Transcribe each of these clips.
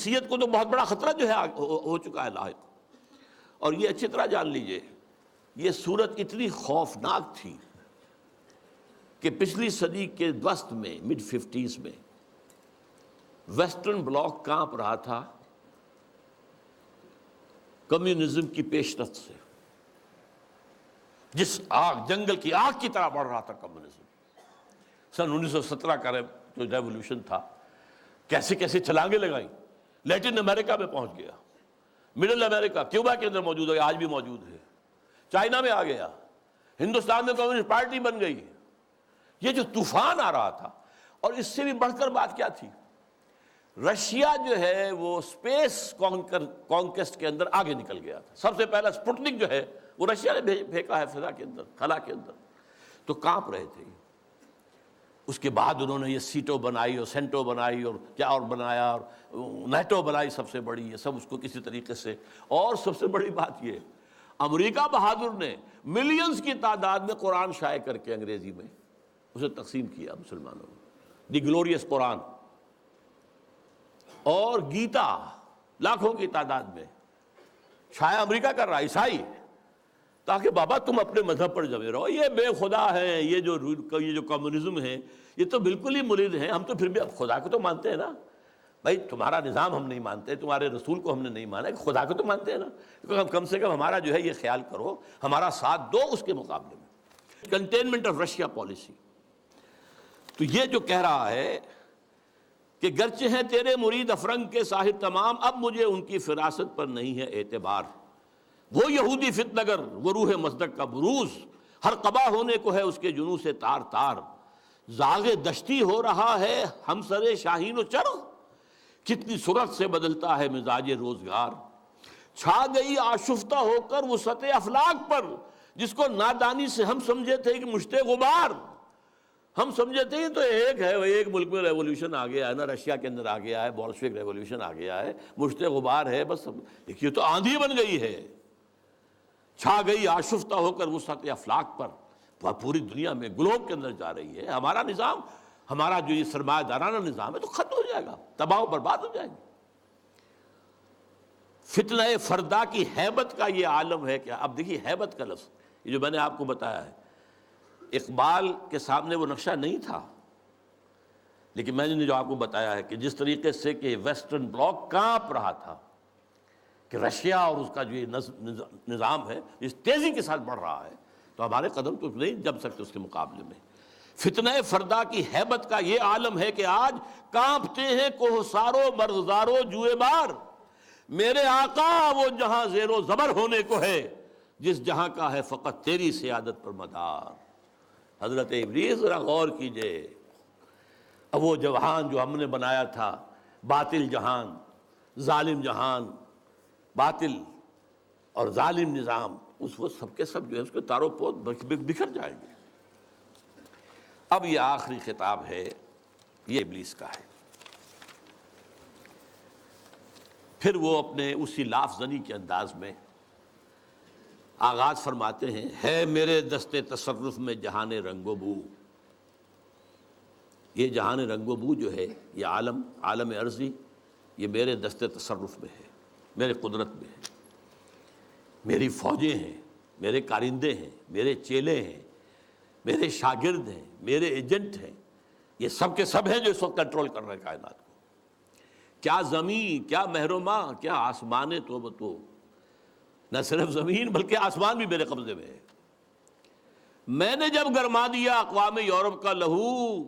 حیثیت کو تو بہت بڑا خطرہ جو ہے ہو چکا ہے لاحق۔ اور یہ اچھی طرح جان لیجئے، یہ صورت اتنی خوفناک تھی کہ پچھلی صدی کے وسط میں مڈ 50s میں ویسٹرن بلاک کانپ رہا تھا کمیونزم کی پیش رفت سے، جس آگ، جنگل کی آگ کی طرح بڑھ رہا تھا کمیونزم۔ سن 1917 کا جو ریولوشن تھا، کیسے کیسے چھلانگیں لگائیں، لیٹن امریکہ میں پہنچ گیا، مڈل امریکہ، کیوبا کے اندر موجود ہے، آج بھی موجود ہے، چائنا میں آ گیا، ہندوستان میں کمیونسٹ پارٹی بن گئی۔ یہ جو طوفان آ رہا تھا، اور اس سے بھی بڑھ کر بات کیا تھی، رشیا جو ہے وہ اسپیس کانکویسٹ کے اندر آگے نکل گیا تھا۔ سب سے پہلا سپوٹنک جو ہے وہ رشیا نے پھینکا ہے فضا کے اندر، خلا کے اندر، تو کانپ رہے تھے۔ اس کے بعد انہوں نے یہ سیٹو بنائی اور سینٹو بنائی اور کیا اور بنایا، اور نیٹو بنائی سب سے بڑی، یہ سب اس کو کسی طریقے سے۔ اور سب سے بڑی بات یہ، امریکہ بہادر نے ملینز کی تعداد میں قرآن شائع کر کے انگریزی میں اسے تقسیم کیا مسلمانوں میں، دی گلوریس قرآن، اور گیتا لاکھوں کی تعداد میں شائع امریکہ کر رہا، عیسائی، تاکہ بابا تم اپنے مذہب پر جمے رہو، یہ بے خدا ہے، یہ جو کمیونزم ہے یہ تو بالکل ہی مرید ہیں، ہم تو پھر بھی اب خدا کو تو مانتے ہیں نا بھائی، تمہارا نظام ہم نہیں مانتے، تمہارے رسول کو ہم نے نہیں مانا، خدا کو تو مانتے ہیں نا، کم سے کم ہمارا جو ہے یہ خیال کرو، ہمارا ساتھ دو اس کے مقابلے میں۔ Containment of Russia policy. تو یہ جو کہہ رہا ہے کہ گرچہ ہیں تیرے مرید افرنگ کے صاحب تمام، اب مجھے ان کی فراست پر نہیں ہے اعتبار، وہ یہودی فتنگر، وہ روح مصدق کا بروز، ہر قبا ہونے کو ہے اس کے جنوں سے تار تار، زاغ دشتی ہو رہا ہے ہم سر شاہین و چرغ، کتنی سرعت سے بدلتا ہے مزاج روزگار، چھا گئی آشفتہ ہو کر وسعت افلاک پر، جس کو نادانی سے ہم سمجھے تھے کہ مشت غبار، ہم سمجھے تھے تو ایک ہے، ایک ملک میں ریولوشن آ گیا ہے نا، رشیا کے اندر آ گیا ہے، بولشوک ریولوشن آ گیا ہے، مشت غبار ہے بس، دیکھیے تو آندھی بن گئی ہے، چھا گئی آشفتہ ہو کر وسعت افلاک پر، پوری دنیا میں گلوب کے اندر جا رہی ہے۔ ہمارا نظام، ہمارا جو یہ سرمایہ دارانہ نظام ہے تو ختم ہو جائے گا، تباہ و برباد ہو جائے گا۔ فتنہ فردا کی ہیبت کا یہ عالم ہے کہ اب دیکھیے ہیبت کا لفظ، یہ جو میں نے آپ کو بتایا ہے، اقبال کے سامنے وہ نقشہ نہیں تھا، لیکن میں نے جو آپ کو بتایا ہے کہ جس طریقے سے کہ ویسٹرن بلاک کانپ رہا تھا کہ رشیا اور اس کا جو یہ نظام ہے اس تیزی کے ساتھ بڑھ رہا ہے، تو ہمارے قدم تو نہیں جم سکتے اس کے مقابلے میں۔ فتنہ فردا کی ہیبت کا یہ عالم ہے کہ آج کانپتے ہیں کوہسارو مرغزارو جوئے بار، میرے آقا وہ جہاں زیر و زبر ہونے کو ہے، جس جہاں کا ہے فقط تیری سیادت پر مدار۔ حضرت ابلیس ذرا غور کیجئے، اب وہ جہان جو ہم نے بنایا تھا، باطل جہان، ظالم جہان، باطل اور ظالم نظام، اس وہ سب کے سب جو ہے اس کے تارو پود بکھر جائیں گے۔ اب یہ آخری خطاب ہے، یہ ابلیس کا ہے۔ پھر وہ اپنے اسی لاف زنی کے انداز میں آغاز فرماتے ہیں، ہے میرے دست تصرف میں جہان رنگ و بو۔ یہ جہان رنگ و بو جو ہے، یہ عالم ارضی، یہ میرے دست تصرف میں ہے، میرے قدرت میں ہے، میری فوجیں ہیں، میرے کارندے ہیں، میرے چیلے ہیں، میرے شاگرد ہیں، میرے ایجنٹ ہیں، یہ سب کے سب ہیں جو اس وقت کنٹرول کر رہے ہیں کائنات کو۔ کیا زمین، کیا مہرماں، کیا آسمان تو بتو، نہ صرف زمین بلکہ آسمان بھی میرے قبضے میں ہے۔ میں نے جب گرما دیا اقوام یورپ کا لہو،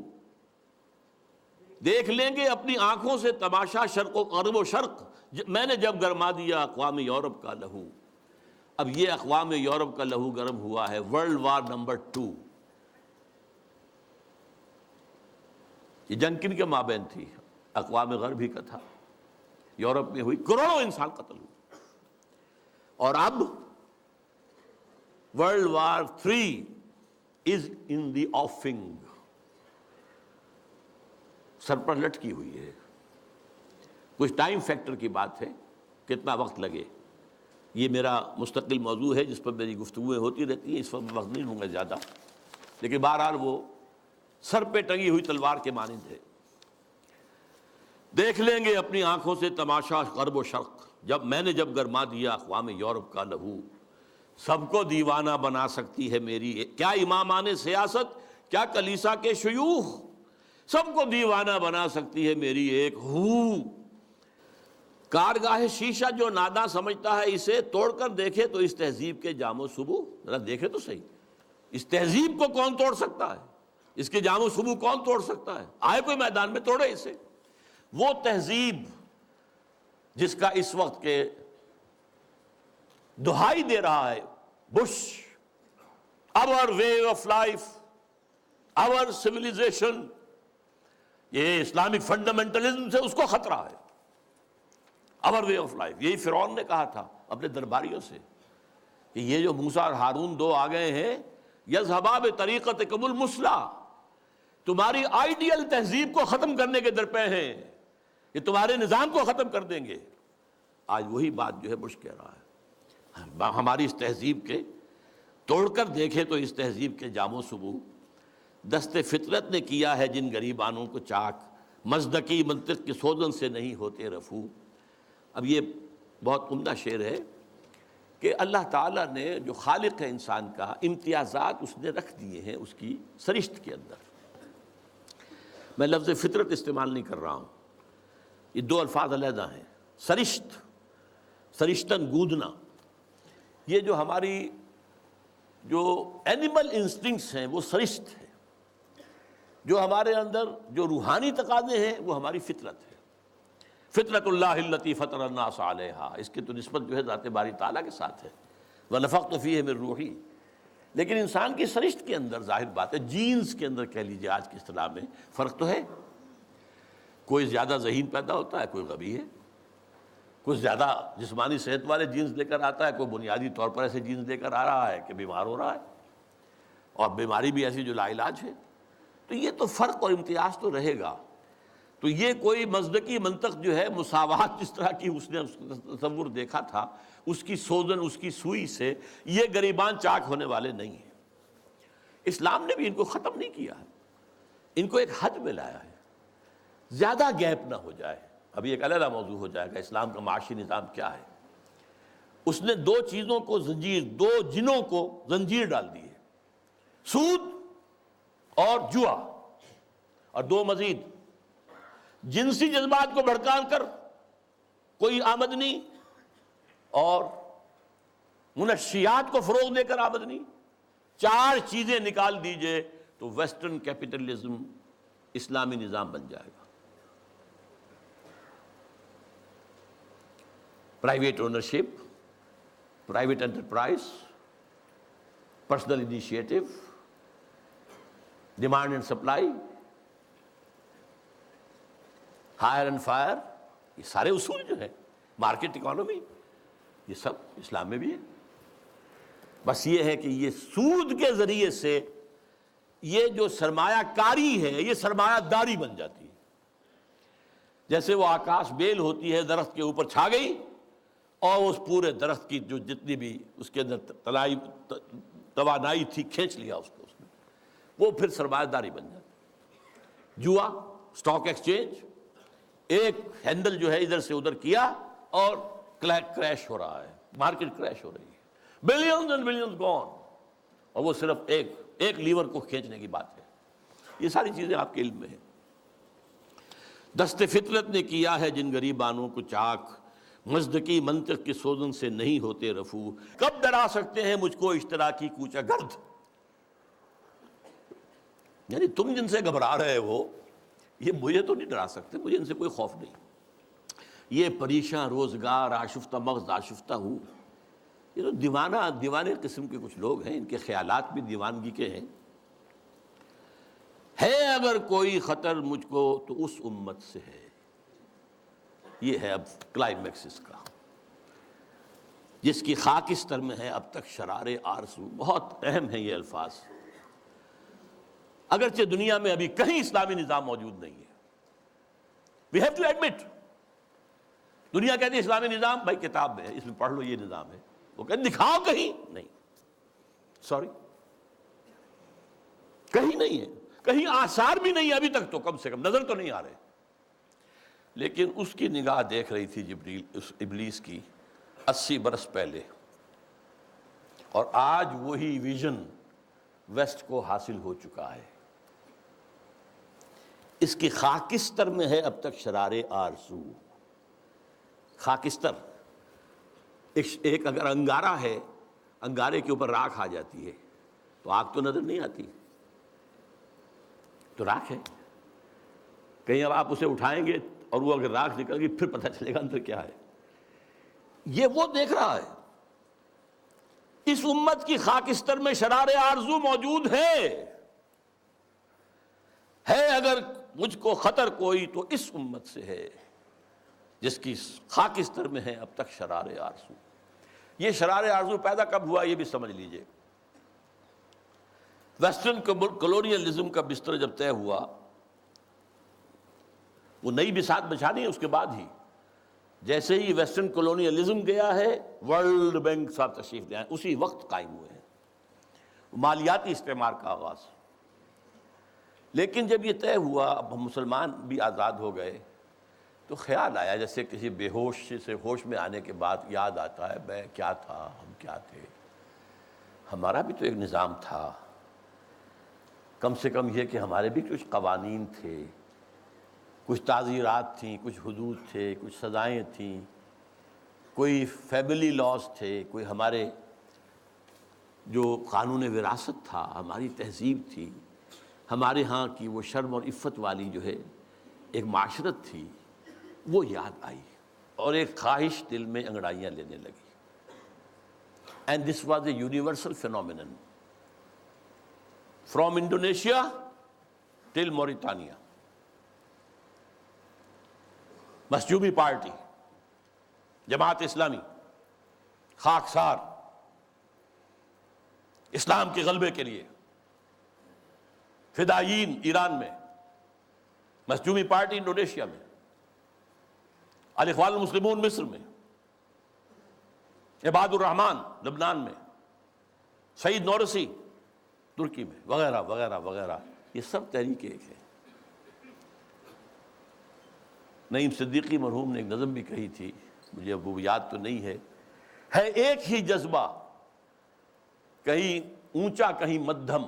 دیکھ لیں گے اپنی آنکھوں سے تماشا شرق و غرب و شرق، میں نے جب گرما دیا اقوام یورپ کا لہو۔ اب یہ اقوام یورپ کا لہو گرم ہوا ہے ورلڈ وار نمبر 2۔ یہ جنگ کن کے مابین تھی؟ اقوام غربی کا تھا، یورپ میں ہوئی، کروڑوں انسان قتل ہوئے۔ اور اب ورلڈ وار 3 از ان دی آفنگ، سر پر لٹکی ہوئی ہے۔ کچھ ٹائم فیکٹر کی بات ہے، کتنا وقت لگے، یہ میرا مستقل موضوع ہے جس پر میری گفتگویں ہوتی رہتی ہیں، اس وقت وقت نہیں لوں گا زیادہ، لیکن بہرحال وہ سر پہ ٹنگی ہوئی تلوار کے مانند ہے۔ دیکھ لیں گے اپنی آنکھوں سے تماشا غرب و شرق، جب گرما دیا اقوام یورپ کا لہو، سب کو دیوانہ بنا سکتی ہے میری کیا امامان سیاست، کیا کلیسا کے شیوخ، سب کو دیوانہ بنا سکتی ہے میری ایک ہو۔ کارگاہ شیشہ جو ناداں سمجھتا ہے اسے، توڑ کر دیکھے تو اس تہذیب کے جام و صبو، ذرا دیکھے تو صحیح، اس تہذیب کو کون توڑ سکتا ہے، اس کے جام و صبو کون توڑ سکتا ہے، آئے کوئی میدان میں توڑے اسے۔ وہ تہذیب جس کا اس وقت کے دہائی دے رہا ہے Bush, our way of life, our civilization، یہ اسلامک فنڈامنٹلزم سے اس کو خطرہ ہے۔ our way of life، یہی فرعون نے کہا تھا اپنے درباریوں سے کہ یہ جو موسیٰ اور ہارون دو آ گئے ہیں، یذهبا بطریقتکم المثلی، تمہاری آئیڈیل تہذیب کو ختم کرنے کے درپے ہیں، یہ تمہارے نظام کو ختم کر دیں گے۔ آج وہی بات جو ہے بش کہہ رہا ہے، ہماری اس تہذیب کے توڑ کر دیکھے تو اس تہذیب کے جام و صبو، دست فطرت نے کیا ہے جن گریبانوں کو چاک، مزدکی منطق کی سوزن سے نہیں ہوتے رفو۔ اب یہ بہت عمدہ شعر ہے کہ اللہ تعالیٰ نے جو خالق ہے انسان کا، امتیازات اس نے رکھ دیے ہیں اس کی سرشت کے اندر۔ میں لفظ فطرت استعمال نہیں کر رہا ہوں، یہ دو الفاظ علیحدہ ہیں۔ سرشت، سرشتن گودنا، یہ جو ہماری جو اینیمل انسٹنکٹس ہیں وہ سرشت ہے، جو ہمارے اندر جو روحانی تقاضے ہیں وہ ہماری فطرت ہے۔ فطرت اللہ التی فطر الناس علیہا، اس کی تو نسبت جو ہے ذات باری تعالیٰ کے ساتھ ہے، وَنَفَخْتُ فِيهِ مِن رُوحِی۔ لیکن انسان کی سرشت کے اندر ظاہر بات ہے، جینز کے اندر کہہ لیجیے آج کی اصطلاح میں فرق تو ہے، کوئی زیادہ ذہین پیدا ہوتا ہے، کوئی غبی ہے، کوئی زیادہ جسمانی صحت والے جینز لے کر آتا ہے، کوئی بنیادی طور پر ایسے جینز لے کر آ رہا ہے کہ بیمار ہو رہا ہے، اور بیماری بھی ایسی جو لا علاج ہے۔ تو یہ تو فرق اور امتیاز تو رہے گا۔ تو یہ کوئی مزدکی منطق جو ہے، مساوات جس طرح کی اس نے تصور دیکھا تھا، اس کی سوزن، اس کی سوئی سے یہ گریبان چاک ہونے والے نہیں ہیں۔ اسلام نے بھی ان کو ختم نہیں کیا ہے، ان کو ایک حد میں لایا ہے، زیادہ گیپ نہ ہو جائے۔ ابھی ایک علیحدہ موضوع ہو جائے گا اسلام کا معاشی نظام کیا ہے۔ اس نے دو چیزوں کو زنجیر، دو جنوں کو زنجیر ڈال دی ہے، سود اور جوا، اور دو مزید، جنسی جذبات کو بھڑکا کر کوئی آمدنی، اور منشیات کو فروغ دے کر آمدنی، چار چیزیں نکال دیجئے تو ویسٹرن کیپٹلزم اسلامی نظام بن جائے گا۔ Private ownership, private enterprise, personal initiative, demand and supply, hire and fire, یہ سارے اصول جو ہیں، مارکیٹ اکانومی، یہ سب اسلام میں بھی ہے۔ بس یہ ہے کہ یہ سود کے ذریعے سے یہ جو سرمایہ کاری ہے یہ سرمایہ داری بن جاتی ہے۔ جیسے وہ آکاش بیل ہوتی ہے، درخت کے اوپر چھا گئی اور اس پورے درخت کی جو جتنی بھی اس کے اندر توانائی تھی کھینچ لیا اس کو، وہ پھر سرمایہ داری بن جاتی۔ جوا، سٹاک ایکسچینج، ایک ہینڈل جو ہے ادھر سے ادھر کیا اور کریش ہو رہا ہے، مارکیٹ کریش ہو رہی ہے، بلینز اینڈ بلینز گون، اور وہ صرف ایک لیور کو کھینچنے کی بات ہے۔ یہ ساری چیزیں آپ کے علم میں ہیں۔ دست فطرت نے کیا ہے جن گریبانوں کو چاک، مزدکی منطق کی سوزن سے نہیں ہوتے رفو، کب ڈرا سکتے ہیں مجھ کو اشتراکی کوچہ گرد، یعنی تم جن سے گھبرا رہے ہو یہ مجھے تو نہیں ڈرا سکتے، مجھے ان سے کوئی خوف نہیں۔ یہ پریشاں روزگار آشفتہ مغز آشفتہ ہوں، یہ تو دیوانے قسم کے کچھ لوگ ہیں، ان کے خیالات بھی دیوانگی کے ہیں۔ ہے اگر کوئی خطر مجھ کو تو اس امت سے ہے، یہ ہے اب کلائمیکس اس کا، جس کی خاکستر میں ہے اب تک شرار آرزو۔ بہت اہم ہیں یہ الفاظ، اگرچہ دنیا میں ابھی کہیں اسلامی نظام موجود نہیں ہے، we have to admit۔ دنیا کہتی ہے اسلامی نظام، بھائی کتاب میں ہے، اس میں پڑھ لو یہ نظام ہے، وہ کہتے دکھاؤ کہیں، نہیں، سوری، کہیں نہیں ہے، کہیں آثار بھی نہیں ہے ابھی تک، تو کم سے کم نظر تو نہیں آ رہے۔ لیکن اس کی نگاہ دیکھ رہی تھی جبریل اس ابلیس کی 80 برس پہلے، اور آج وہی ویژن ویسٹ کو حاصل ہو چکا ہے۔ اس کی خاکستر میں ہے اب تک شرار آرزو۔ خاکستر ایک اگر انگارہ ہے، انگارے کے اوپر راکھ آ جاتی ہے تو آگ تو نظر نہیں آتی، تو راکھ ہے۔ کہیں اب آپ اسے اٹھائیں گے اور وہ اگر راکھ نکل گئی پھر پتہ چلے گا اندر کیا ہے۔ یہ وہ دیکھ رہا ہے۔ اس امت کی خاکستر میں شرار آرزو موجود ہے اگر مجھ کو خطر کوئی تو اس امت سے ہے جس کی خاکستر میں ہے اب تک شرار آرزو۔ یہ شرار آرزو پیدا کب ہوا یہ بھی سمجھ لیجئے۔ ویسٹرن کولونیلزم کا بستر جب طے ہوا، وہ نئی بساط بچھانی ہے اس کے بعد ہی، جیسے ہی ویسٹرن کولونیلزم گیا ہے ورلڈ بینک صاحب تشریف لے آئے، اسی وقت قائم ہوئے ہیں مالیاتی استعمار کا آغاز۔ لیکن جب یہ طے ہوا اب ہم مسلمان بھی آزاد ہو گئے تو خیال آیا جیسے کسی بے ہوش سے ہوش میں آنے کے بعد یاد آتا ہے میں کیا تھا، ہم کیا تھے، ہمارا بھی تو ایک نظام تھا، کم سے کم یہ کہ ہمارے بھی کچھ قوانین تھے، کچھ تعزیرات تھیں، کچھ حدود تھے، کچھ سزائیں تھیں، کوئی فیملی لاز تھے، کوئی ہمارے جو قانون وراثت تھا، ہماری تہذیب تھی، ہمارے ہاں کی وہ شرم اور عفت والی جو ہے ایک معاشرت تھی، وہ یاد آئی اور ایک خواہش دل میں انگڑائیاں لینے لگی۔ And this was a universal phenomenon from Indonesia till Mauritania. مسجوبی پارٹی، جماعت اسلامی، خاکسار اسلام کے غلبے کے لیے، فدائیین ایران میں، مسجوبی پارٹی انڈونیشیا میں، الاخوان المسلمون مصر میں، عباد الرحمن لبنان میں، سعید نورسی ترکی میں، وغیرہ وغیرہ وغیرہ، یہ سب تحریک ایک ہے۔ نعیم صدیقی مرحوم نے ایک نظم بھی کہی تھی، مجھے اب وہ یاد تو نہیں ہے ایک ہی جذبہ، کہیں اونچا کہیں مدھم،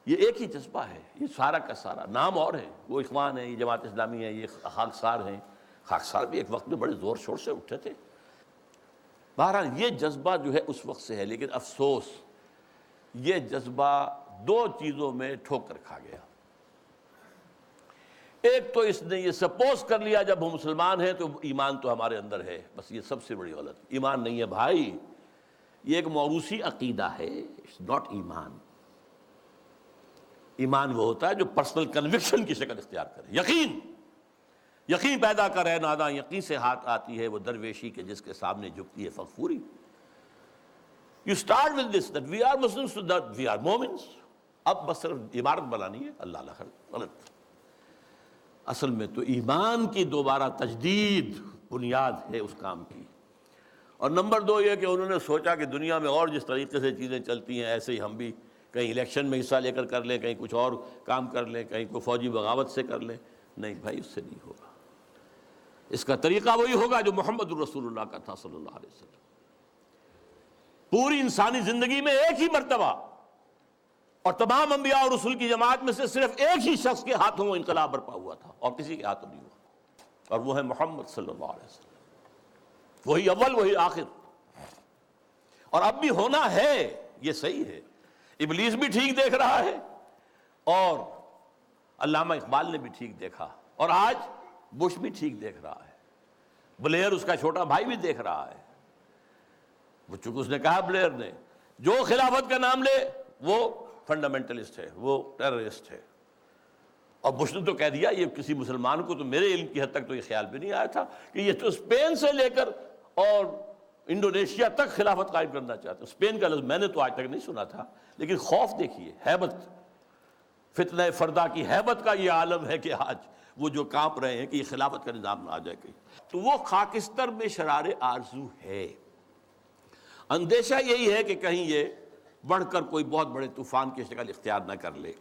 یہ ایک ہی جذبہ ہے، یہ سارا کا سارا، نام اور ہے، وہ اخوان ہیں، یہ جماعت اسلامی ہے، یہ خاکسار ہیں۔ خاکسار بھی ایک وقت میں بڑے زور شور سے اٹھے تھے۔ بہرحال یہ جذبہ جو ہے اس وقت سے ہے، لیکن افسوس یہ جذبہ دو چیزوں میں ٹھوکر کھا گیا۔ ایک تو اس نے یہ سپوز کر لیا جب ہم مسلمان ہیں تو ایمان تو ہمارے اندر ہے، بس یہ سب سے بڑی غلط، ایمان نہیں ہے بھائی، یہ ایک موروثی عقیدہ ہے، اٹس ناٹ ایمان۔ ایمان وہ ہوتا ہے جو پرسنل کنوکشن کی شکل اختیار کرے، یقین پیدا کرے، ناداں یقین سے ہاتھ آتی ہے وہ درویشی کے جس کے سامنے جھکتی ہے فغفوری۔ You start with this that we are Muslims, so that we are Momins۔ اب بس صرف عمارت بنانی ہے، اللہ اللہ غلط۔ اصل میں تو ایمان کی دوبارہ تجدید بنیاد ہے اس کام کی۔ اور نمبر دو یہ کہ انہوں نے سوچا کہ دنیا میں اور جس طریقے سے چیزیں چلتی ہیں ایسے ہی ہم بھی کہیں الیکشن میں حصہ لے کر لیں، کہیں کچھ اور کام کر لیں، کہیں کوئی فوجی بغاوت سے کر لیں۔ نہیں بھائی، اس سے نہیں ہوگا۔ اس کا طریقہ وہی ہوگا جو محمد الرسول اللہ کا تھا صلی اللہ علیہ وسلم۔ پوری انسانی زندگی میں ایک ہی مرتبہ، اور تمام انبیاء اور رسول کی جماعت میں سے صرف ایک ہی شخص کے ہاتھوں وہ انقلاب برپا ہوا تھا اور کسی کے ہاتھوں نہیں ہوا، اور وہ ہے محمد صلی اللہ علیہ وسلم۔ وہی اول، وہی آخر، اور اب بھی ہونا ہے، یہ صحیح ہے۔ ابلیس بھی ٹھیک دیکھ رہا ہے اور علامہ اقبال نے بھی ٹھیک دیکھا، اور آج بش بھی ٹھیک دیکھ رہا ہے، بلیئر اس کا چھوٹا بھائی بھی دیکھ رہا ہے۔ وہ چونکہ اس نے کہا بلیئر نے جو خلافت کا نام لے وہ فنڈامنٹلسٹ ہے، وہ ٹیررسٹ ہے، اور بش نے تو کہہ دیا، یہ کسی مسلمان کو تو میرے علم کی حد تک تو یہ خیال بھی نہیں آیا تھا کہ یہ تو اسپین سے لے کر اور انڈونیشیا تک خلافت قائم کرنا چاہتا۔ اسپین کا لفظ میں نے تو آج تک نہیں سنا تھا، لیکن خوف دیکھیے، ہیبت، فتنہ فردا کی ہیبت کا یہ عالم ہے کہ آج وہ جو کانپ رہے ہیں کہ یہ خلافت کا نظام نہ آ جائے کہیں۔ تو وہ خاکستر میں شرار آرزو ہے۔ اندیشہ یہی ہے کہ کہیں یہ بڑھ کر کوئی بہت بڑے طوفان کی شکل اختیار نہ کر لے۔